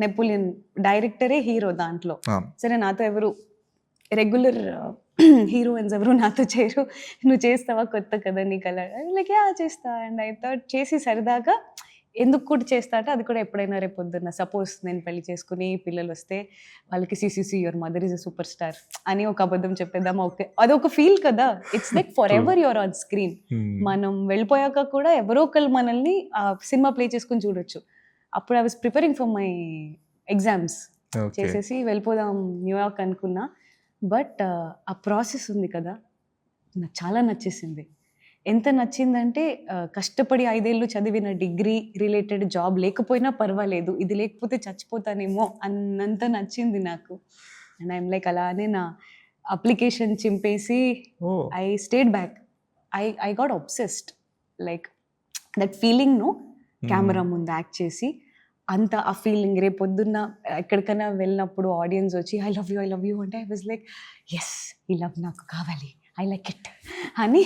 Napoleon డైరెక్టరే hero దాంట్లో. ఆ, సరే నాతో ఎవరు రెగ్యులర్ హీరోయిన్స్ ఎవరు నాతో చేయరు. నువ్వు చేస్తావా కొత్త కదా నీకు అలా లైక్ యా చేస్తా. అండ్ ఐ థాట్ చేసి సరదాగా ఎందుకు కూడా చేస్తా అంటే అది కూడా ఎప్పుడైనా రేపు పొద్దున్న సపోజ్ నేను పెళ్లి చేసుకుని పిల్లలు వస్తే వాళ్ళకి CCC your mother is a super star అని ఒక అబద్ధం చెప్పేద్దామా, ఓకే అదొక ఫీల్ కదా. It's like for ever your on screen. మనం వెళ్ళిపోయాక కూడా ఎవరో ఒకళ్ళు మనల్ని సినిమా ప్లే చేసుకుని చూడొచ్చు. అప్పుడు I was preparing for my exams okay. చేసేసి వెళ్ళిపోదాం న్యూయార్క్ అనుకున్నా. బట్ ఆ ప్రాసెస్ ఉంది కదా నాకు చాలా నచ్చేసింది. ఎంత నచ్చిందంటే కష్టపడి 5 ఏళ్ళు చదివిన డిగ్రీ రిలేటెడ్ జాబ్ లేకపోయినా పర్వాలేదు, ఇది లేకపోతే చచ్చిపోతానేమో అన్నంత నచ్చింది నాకు. అండ్ ఐఎమ్ లైక్ అలానే నా అప్లికేషన్ చింపేసి ఓ, I stayed back. I got obsessed like that feeling ను కెమెరా ముందు యాక్ట్ చేసి అంత ఆ ఫీలింగ్ రేపు పొద్దున్న ఎక్కడికైనా వెళ్ళినప్పుడు ఆడియన్స్ వచ్చి ఐ లవ్ యూ అంటే ఐ వాజ్ లైక్ ఎస్ ఈ లవ్ నాకు కావాలి, ఐ లైక్ ఇట్ అని